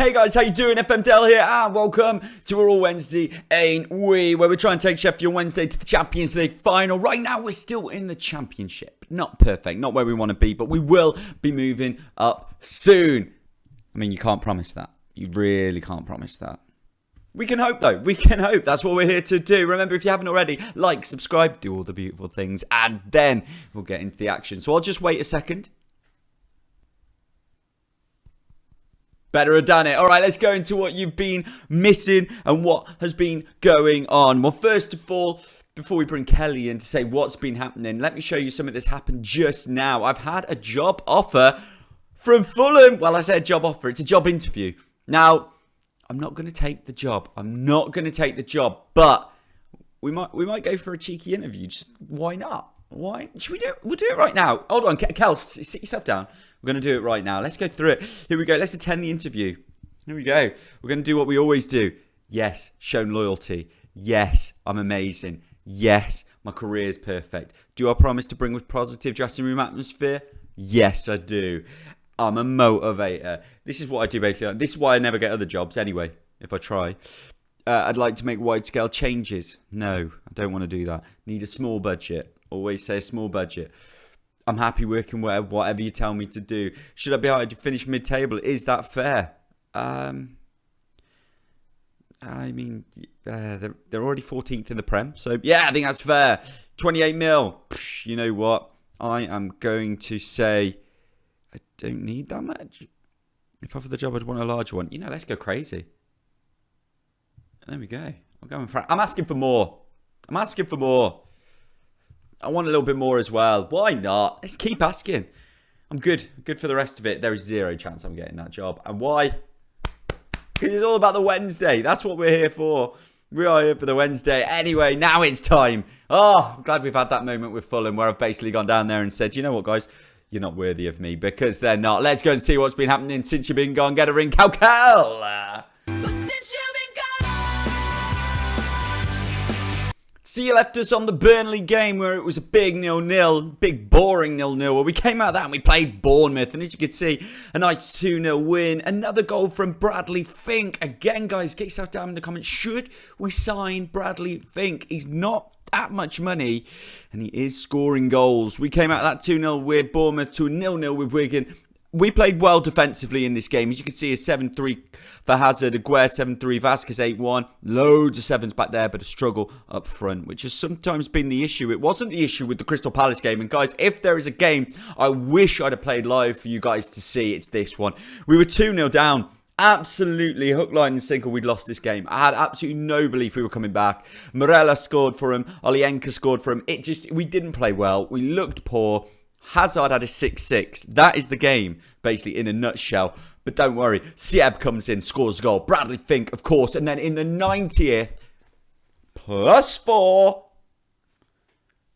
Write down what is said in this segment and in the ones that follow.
Hey guys, how you doing? FM22 here, and welcome to We're All Wednesday, Ain't We? Where we're trying to take Sheffield Wednesday to the Champions League final. Right now, we're still in the Championship. Not perfect, not where we want to be, but we will be moving up soon. I mean, you can't promise that. You really can't promise that. We can hope, though. We can hope. That's what we're here to do. Remember, if you haven't already, like, subscribe, do all the beautiful things, and then we'll get into the action. So I'll just wait a second. Better have done it. All right, let's go into what you've been missing and what has been going on. Well, first of all, before we bring Kelly in to say what's been happening, let me show you something that's happened just now. I've had a job offer from Fulham. Well, I say a job offer. It's a job interview. Now, I'm not going to take the job. But we might go for a cheeky interview. Just why not? Why? Should we do it? We'll do it right now. Hold on, Kel, sit yourself down. We're going to do it right now. Let's go through it. Here we go. Let's attend the interview. Here we go. We're going to do what we always do. Yes, shown loyalty. Yes, I'm amazing. Yes, my career is perfect. Do I promise to bring with positive dressing room atmosphere? Yes, I do. I'm a motivator. This is what I do basically. This is why I never get other jobs anyway, if I try. I'd like to make wide-scale changes. No, I don't want to do that. Need a small budget. Always say a small budget. I'm happy working whatever you tell me to do. Should I be able to finish mid-table? Is that fair? I mean, they're already 14th in the Prem. So, yeah, I think that's fair. 28 mil. You know what? I am going to say I don't need that much. If offered the job, I'd want a larger one. You know, let's go crazy. There we go. I'm asking for more. I want a little bit more as well. Why not? Let's keep asking. I'm good. Good for the rest of it. There is zero chance I'm getting that job. And why? Because it's all about the Wednesday. That's what we're here for. We are here for the Wednesday. Anyway, now it's time. Oh, I'm glad we've had that moment with Fulham where I've basically gone down there and said, you know what, guys? You're not worthy of me, because they're not. Let's go and see what's been happening since you've been gone. Get a ring, Cal. So you left us on the Burnley game where it was a big 0-0, big boring 0-0. Well, we came out of that and we played Bournemouth. And as you can see, a nice 2-0 win. Another goal from Bradley Fink. Again, guys, get yourself down in the comments. Should we sign Bradley Fink? He's not that much money and he is scoring goals. We came out of that 2-0 with Bournemouth to a 0-0 with Wigan. We played well defensively in this game. As you can see, a 7-3 for Hazard, Aguero 7-3, Vasquez 8-1. Loads of sevens back there, but a struggle up front, which has sometimes been the issue. It wasn't the issue with the Crystal Palace game. And guys, if there is a game I wish I'd have played live for you guys to see, it's this one. We were 2-0 down. Absolutely hook, line and sinker, we'd lost this game. I had absolutely no belief we were coming back. Morella scored for him. Olienka scored for him. We didn't play well. We looked poor. Hazard had a 6-6. That is the game, basically, in a nutshell. But don't worry. Sieb comes in, scores a goal. Bradley Fink, of course. And then in the 90th, +4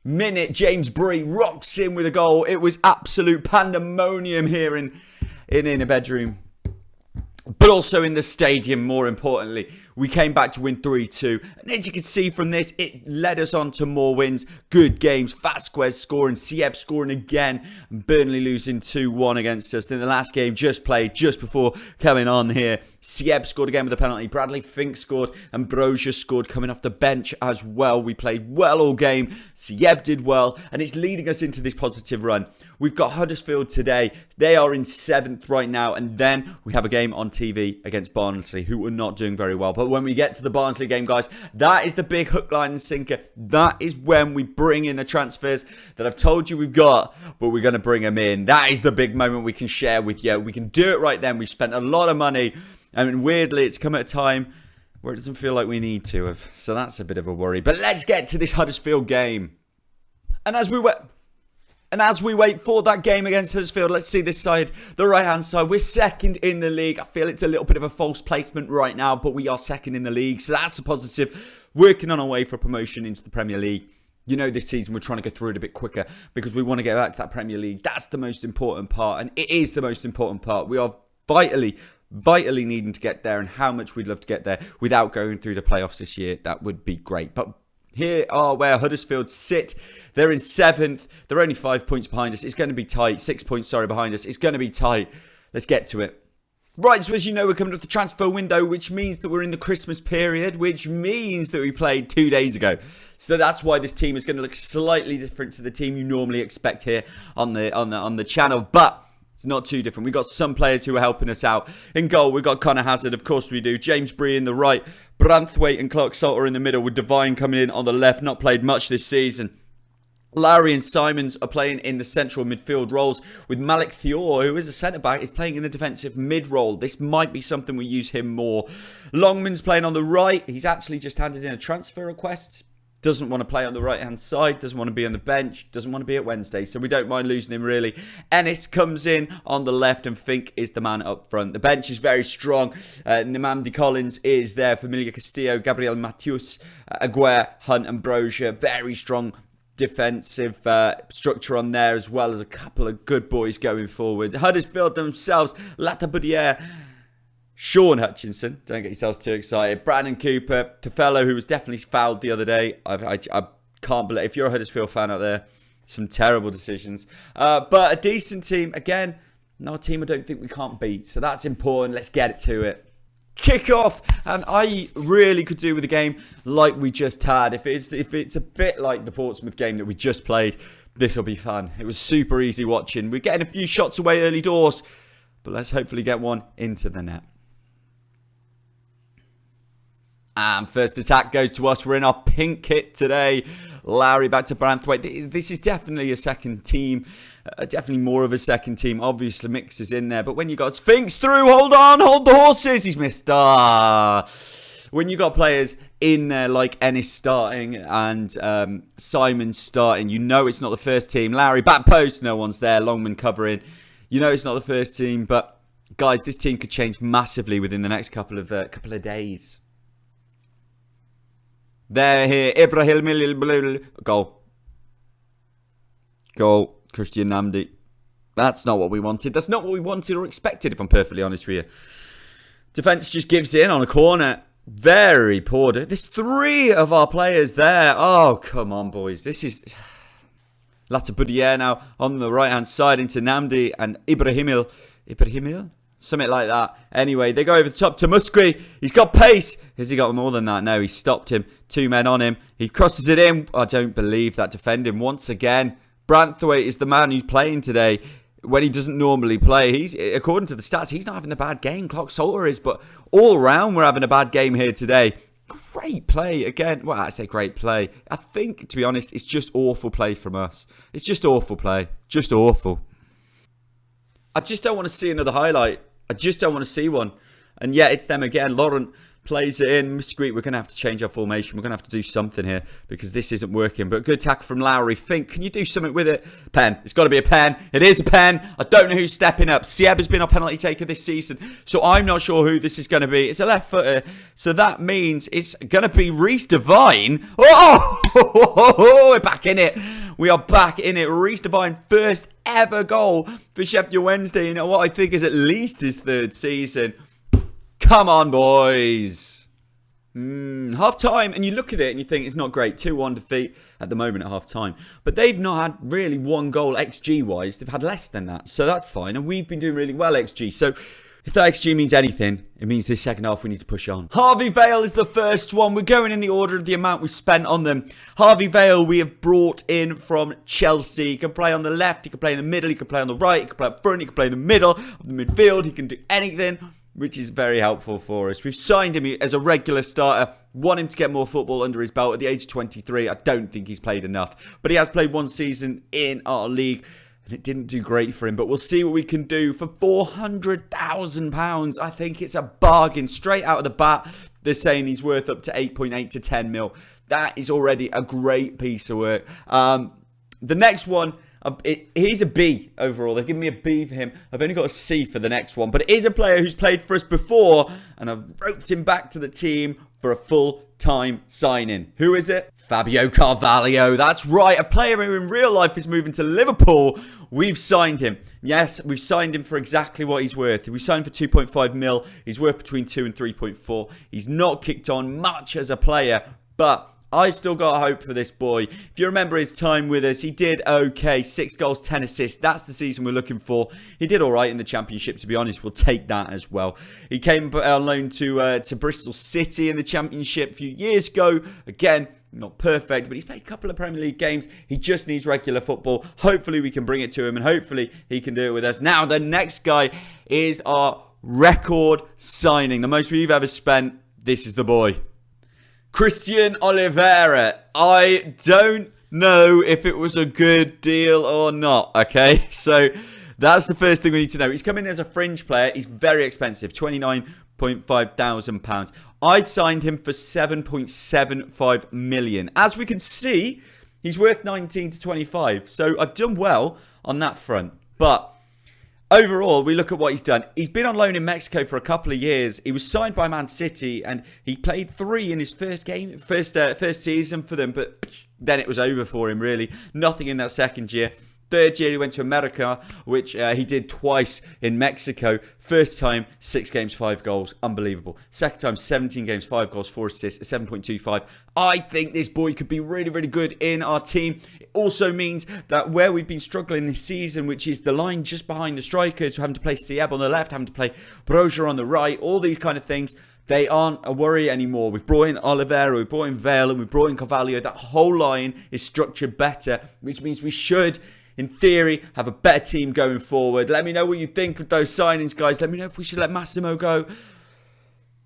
minute, James Bree rocks in with a goal. It was absolute pandemonium here in a bedroom. But also in the stadium, more importantly. We came back to win 3-2. And as you can see from this, it led us on to more wins. Good games. Vasquez scoring. Sieb scoring again. Burnley losing 2-1 against us. Then the last game just played just before coming on here. Sieb scored again with a penalty. Bradley Fink scored. And Brozier scored coming off the bench as well. We played well all game. Sieb did well. And it's leading us into this positive run. We've got Huddersfield today. They are in 7th right now. And then we have a game on TV against Barnsley, who are not doing very well. But when we get to the Barnsley game, guys, that is the big hook, line and sinker. That is when we bring in the transfers that I've told you we've got, but we're going to bring them in. That is the big moment we can share with you. We can do it right then. We've spent a lot of money. I mean, weirdly, it's come at a time where it doesn't feel like we need to have. So that's a bit of a worry. But let's get to this Huddersfield game. And as we wait for that game against Huddersfield, let's see this side, the right-hand side. We're second in the league. I feel it's a little bit of a false placement right now, but we are second in the league, so that's a positive. Working on our way for promotion into the Premier League. You know, this season we're trying to go through it a bit quicker because we want to get back to that Premier League. That's the most important part, and it is the most important part. We are vitally needing to get there, and how much we'd love to get there without going through the playoffs this year. That would be great. But here are where Huddersfield sit. They're in 7th. They're only 5 points behind us. It's going to be tight. 6 points, behind us. It's going to be tight. Let's get to it. Right, so as you know, we're coming up the transfer window, which means that we're in the Christmas period, which means that we played 2 days ago. So that's why this team is going to look slightly different to the team you normally expect here on the channel. But it's not too different. We've got some players who are helping us out. In goal, we've got Connor Hazard, of course we do. James Bree in the right. Branthwaite and Clark Salter in the middle, with Devine coming in on the left. Not played much this season. Lowry and Simons are playing in the central midfield roles, with Malik Thior, who is a centre-back, is playing in the defensive mid role. This might be something we use him more. Longman's playing on the right. He's actually just handed in a transfer request. Doesn't want to play on the right-hand side. Doesn't want to be on the bench. Doesn't want to be at Wednesday. So we don't mind losing him, really. Ennis comes in on the left, and Fink is the man up front. The bench is very strong. Nemandi Collins is there. Familia Castillo, Gabriel Matius, Aguirre, Hunt, and Brozier. Very strong defensive structure on there, as well as a couple of good boys going forward. Huddersfield themselves, Lataboudiere, Sean Hutchinson, don't get yourselves too excited, Brandon Cooper, Tofello, who was definitely fouled the other day. I can't believe, if you're a Huddersfield fan out there, some terrible decisions. But a decent team, again, not a team I don't think we can't beat, so that's important. Let's get it to it. Kick off, and I really could do with a game like we just had. If it's a bit like the Portsmouth game that we just played, this will be fun. It was super easy watching. We're getting a few shots away early doors, but let's hopefully get one into the net. And first attack goes to us. We're in our pink kit today. Lowry back to Branthwaite. This is definitely a second team. Definitely more of a second team. Obviously, Mix is in there. But when you got Sphinx through, hold on, hold the horses. He's missed. When you got players in there like Ennis starting and Simon starting, you know it's not the first team. Lowry back post, no one's there. Longman covering. You know it's not the first team. But guys, this team could change massively within the next couple of days. They're here. Ibrahim. Goal. Goal. Christian Namdi. That's not what we wanted. That's not what we wanted or expected, if I'm perfectly honest with you. Defence just gives in on a corner. Very poor. There's 3 of our players there. Oh, come on, boys. This is... Lataboudiere now on the right-hand side into Namdi and Ibrahimil. Something like that. Anyway, they go over the top to Musqui. He's got pace. Has he got more than that? No, he stopped him. 2 men on him. He crosses it in. I don't believe that defending once again. Branthwaite is the man who's playing today when he doesn't normally play. He's, according to the stats, he's not having a bad game. Clark Salter is, but all around we're having a bad game here today. Great play again. Well, I say great play. I think, to be honest, it's just awful play from us. It's just awful play. Just awful. I just don't want to see another highlight. I just don't want to see one. And yeah, it's them again. Laurent plays it in. We're going to have to change our formation. We're going to have to do something here because this isn't working. But good tackle from Lowry. Fink, can you do something with it? Pen. It's got to be a pen. It is a pen. I don't know who's stepping up. Sieb has been our penalty taker this season, so I'm not sure who this is going to be. It's a left footer, so that means it's going to be Reece Devine. Oh, we're back in it. We are back in it. Reece Devine, first ever goal for Sheffield Wednesday in what I think is at least his 3rd season. Come on, boys. Half time, and you look at it and you think it's not great. 2-1 defeat at the moment at half time. But they've not had really 1 goal XG wise. They've had less than that. So that's fine. And we've been doing really well XG. So if that XG means anything, it means this second half we need to push on. Harvey Vale is the first one. We're going in the order of the amount we've spent on them. Harvey Vale we have brought in from Chelsea. He can play on the left, he can play in the middle, he can play on the right, he can play up front, he can play in the middle of the midfield. He can do anything, which is very helpful for us. We've signed him as a regular starter. Want him to get more football under his belt at the age of 23. I don't think he's played enough. But he has played 1 season in our league. And it didn't do great for him. But we'll see what we can do for £400,000. I think it's a bargain. Straight out of the bat, they're saying he's worth up to 8.8 to 10 mil. That is already a great piece of work. The next one... he's a B overall. They've given me a B for him. I've only got a C for the next one. But it is a player who's played for us before. And I've roped him back to the team for a full-time signing. Who is it? Fabio Carvalho. That's right. A player who in real life is moving to Liverpool. We've signed him. Yes, we've signed him for exactly what he's worth. We signed for 2.5 mil. He's worth between 2 and 3.4. He's not kicked on much as a player. But I've still got hope for this boy. If you remember his time with us, he did okay. 6 goals, 10 assists. That's the season we're looking for. He did all right in the Championship, to be honest. We'll take that as well. He came on loan to Bristol City in the Championship a few years ago. Again, not perfect, but he's played a couple of Premier League games. He just needs regular football. Hopefully we can bring it to him, and hopefully he can do it with us. Now, the next guy is our record signing. The most we've ever spent. This is the boy. Christian Oliveira. I don't know if it was a good deal or not, okay? So that's the first thing we need to know. He's come in as a fringe player. He's very expensive, £29,500. I signed him for 7.75 million. As we can see, he's worth 19 to 25. So I've done well on that front. But overall, we look at what he's done. He's been on loan in Mexico for a couple of years. He was signed by Man City, and he played 3 in his first season for them. But then it was over for him, really. Nothing in that second year. Third year, he went to America, which he did twice in Mexico. First time, 6 games, 5 goals. Unbelievable. Second time, 17 games, 5 goals, 4 assists, 7.25. I think this boy could be really, really good in our team. It also means that where we've been struggling this season, which is the line just behind the strikers, having to play Sieb on the left, having to play Broja on the right, all these kind of things, they aren't a worry anymore. We've brought in Oliveira, we've brought in Vale, and we've brought in Carvalho. That whole line is structured better, which means we should, in theory, have a better team going forward. Let me know what you think of those signings, guys. Let me know if we should let Massimo go.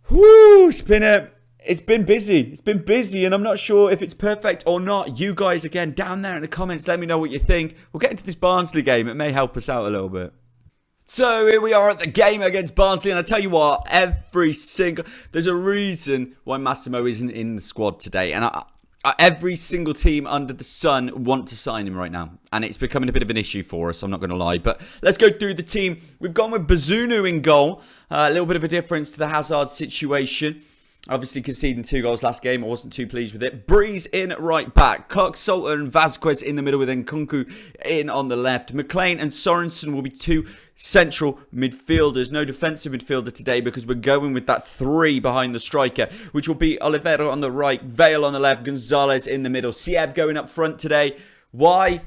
Whoo, it's been busy. It's been busy, and I'm not sure if it's perfect or not. You guys, again, down there in the comments, let me know what you think. We'll get into this Barnsley game. It may help us out a little bit. So here we are at the game against Barnsley, and I tell you what, there's a reason why Massimo isn't in the squad today, and every single team under the sun want to sign him right now. And it's becoming a bit of an issue for us, I'm not going to lie. But let's go through the team. We've gone with Bazunu in goal. A little bit of a difference to the Hazard situation. Obviously conceding 2 goals last game. I wasn't too pleased with it. Breeze in right back. Cox, Salter and Vasquez in the middle with Nkunku in on the left. McLean and Sorensen will be 2 central midfielders. No defensive midfielder today because we're going with that 3 behind the striker, which will be Oliveira on the right, Vale on the left, Gonzalez in the middle. Sieb going up front today. Why?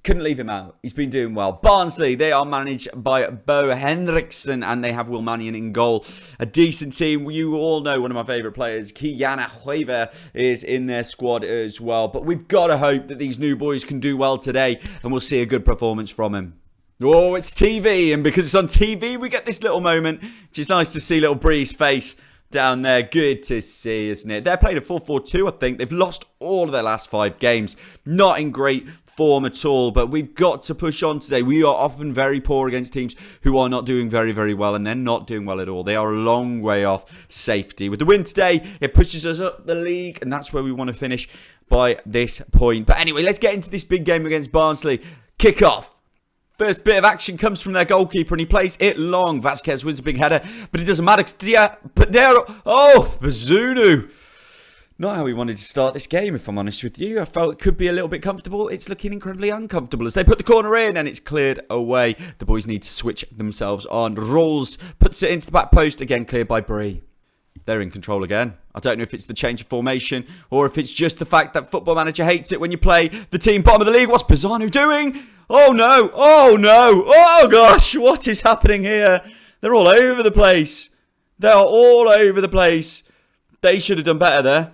Couldn't leave him out. He's been doing well. Barnsley, they are managed by Bo Henriksen, and they have Will Mannion in goal. A decent team. You all know one of my favourite players, Kiana Hueva, is in their squad as well. But we've got to hope that these new boys can do well today, and we'll see a good performance from him. Oh, it's TV, and because it's on TV, we get this little moment, which is nice to see little Bree's face down there. Good to see, isn't it? They're playing a 4-4-2, I think. They've lost all of their last 5 games. Not in great form at all, but we've got to push on today. We are often very poor against teams who are not doing very, very well, and they're not doing well at all. They are a long way off safety. With the win today, it pushes us up the league, and that's where we want to finish by this point. But anyway, let's get into this big game against Barnsley. Kick off. First bit of action comes from their goalkeeper, and he plays it long. Vasquez wins a big header, but it doesn't matter. Bazunu. Not how we wanted to start this game, if I'm honest with you. I felt it could be a little bit comfortable. It's looking incredibly uncomfortable as they put the corner in and it's cleared away. The boys need to switch themselves on. Rolls puts it into the back post. Again, cleared by Bree. They're in control again. I don't know if it's the change of formation or if it's just the fact that Football Manager hates it when you play the team bottom of the league. What's Pisano doing? Oh, no. Oh, no. Oh, gosh. What is happening here? They're all over the place. They are all over the place. They should have done better there.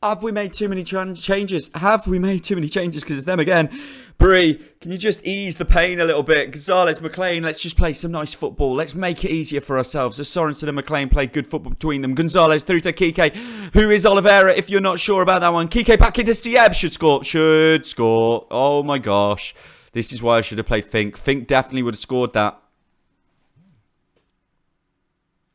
Have we made too many changes? Have we made too many changes? Because it's them again. Bree, can you just ease the pain a little bit? Gonzalez, McLean, let's just play some nice football. Let's make it easier for ourselves. As Sorensen and McLean play good football between them. Gonzalez through to Kike, who is Oliveira, if you're not sure about that one. Kike back into Sieb. Should score. Should score. Oh my gosh. This is why I should have played Fink. Fink definitely would have scored that.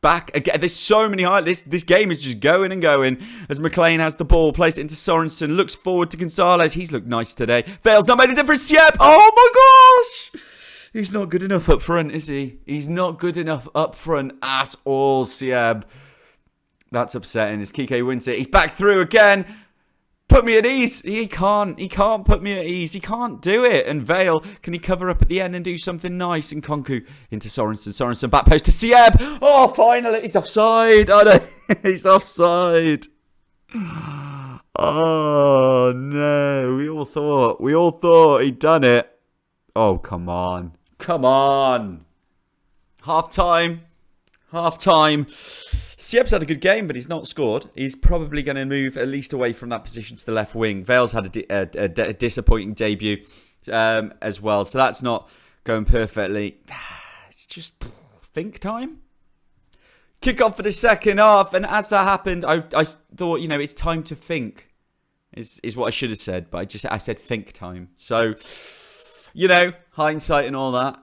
Back again. There's so many highlights. This game is just going and going as McLean has the ball. Plays it into Sorensen. Looks forward to Gonzalez. He's looked nice today. Vale's not made a difference yet. Oh my gosh. He's not good enough up front, is he? He's not good enough up front at all, Sieb. That's upsetting as Kike wins it. He's back through again. Put me at ease. He can't put me at ease. He can't do it. And Vale, can he cover up at the end and do something nice? And Konku into Sorensen. Sorensen back post to Sieb. Oh, finally. He's offside. Oh, no. He's offside. Oh no, we all thought he'd done it. Oh, come on. Come on. Half time. Sieb's had a good game, but he's not scored. He's probably going to move at least away from that position to the left wing. Vale's had a disappointing debut as well, so that's not going perfectly. It's just think time. Kick off for the second half, and as that happened, I thought, it's time to think. Is what I should have said, but I said think time. So, hindsight and all that.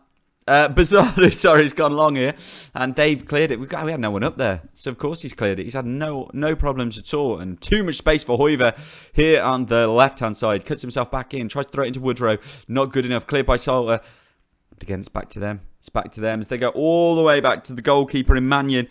Bizarro, sorry, has gone long here, and they've cleared it. We had no one up there, so of course he's cleared it. He's had no problems at all, and too much space for Hoiver here on the left-hand side. Cuts himself back in, tries to throw it into Woodrow. Not good enough. Cleared by Salter. But again, it's back to them. It's back to them as they go all the way back to the goalkeeper in Mannion.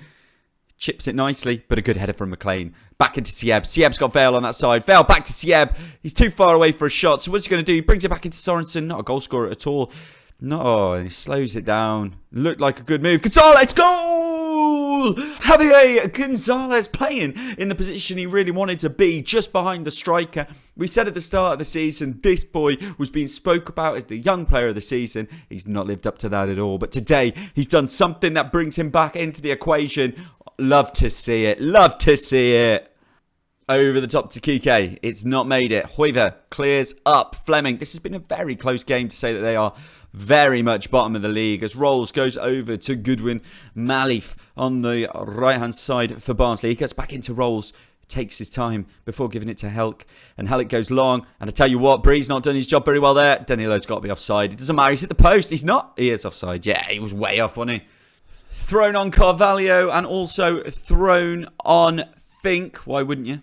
Chips it nicely, but a good header from McLean. Back into Sieb. Sieb's got Vale on that side. Vale back to Sieb. He's too far away for a shot, so what's he going to do? He brings it back into Sorensen. Not a goal scorer at all. No, he slows it down. Looked like a good move. Gonzalez, goal! Javier Gonzalez playing in the position he really wanted to be, just behind the striker. We said at the start of the season, this boy was being spoke about as the young player of the season. He's not lived up to that at all. But today, he's done something that brings him back into the equation. Love to see it. Love to see it. Over the top to Kike. It's not made it. Hoiver clears up. Fleming. This has been a very close game to say that they are very much bottom of the league as Rolls goes over to Goodwin Malif on the right-hand side for Barnsley. He gets back into Rolls, takes his time before giving it to Helk, and Helk goes long, and I tell you what, Bree's not done his job very well there. Danilo's got to be offside. It doesn't matter, he's at the post. He's not. He is offside. Yeah, he was way off, wasn't he? Thrown on Carvalho and also thrown on Fink. Why wouldn't you?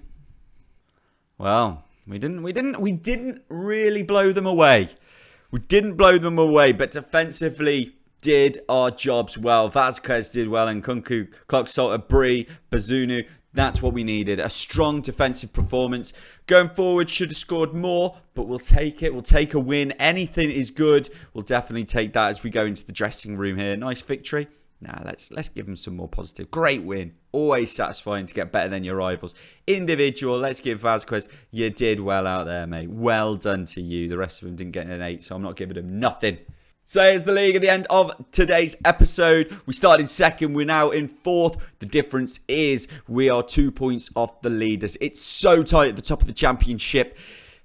Well, we didn't really blow them away. We didn't blow them away, but defensively did our jobs well. Vasquez did well, and Kunku, Clark Salter, Bree, Bazunu. That's what we needed. A strong defensive performance. Going forward, should have scored more, but we'll take it. We'll take a win. Anything is good. We'll definitely take that as we go into the dressing room here. Nice victory. Now, let's give them some more positive. Great win. Always satisfying to get better than your rivals. Individual, let's give Vasquez. You did well out there, mate. Well done to you. The rest of them didn't get an 8, so I'm not giving them nothing. So here's the league at the end of today's episode. We started second. We're now in fourth. The difference is we are 2 points off the leaders. It's so tight at the top of the championship.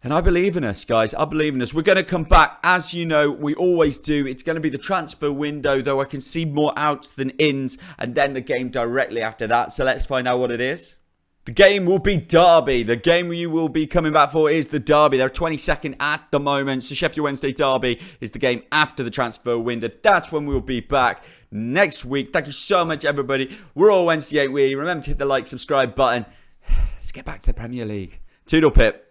And I believe in us, guys. I believe in us. We're going to come back, as you know, we always do. It's going to be the transfer window, though I can see more outs than ins, and then the game directly after that. So let's find out what it is. The game will be Derby. The game you will be coming back for is the Derby. They're 22nd at the moment. So Sheffield Wednesday Derby is the game after the transfer window. That's when we'll be back next week. Thank you so much, everybody. We're all Wednesday 8 Remember to hit the like, subscribe button. Let's get back to the Premier League. Toodle pip.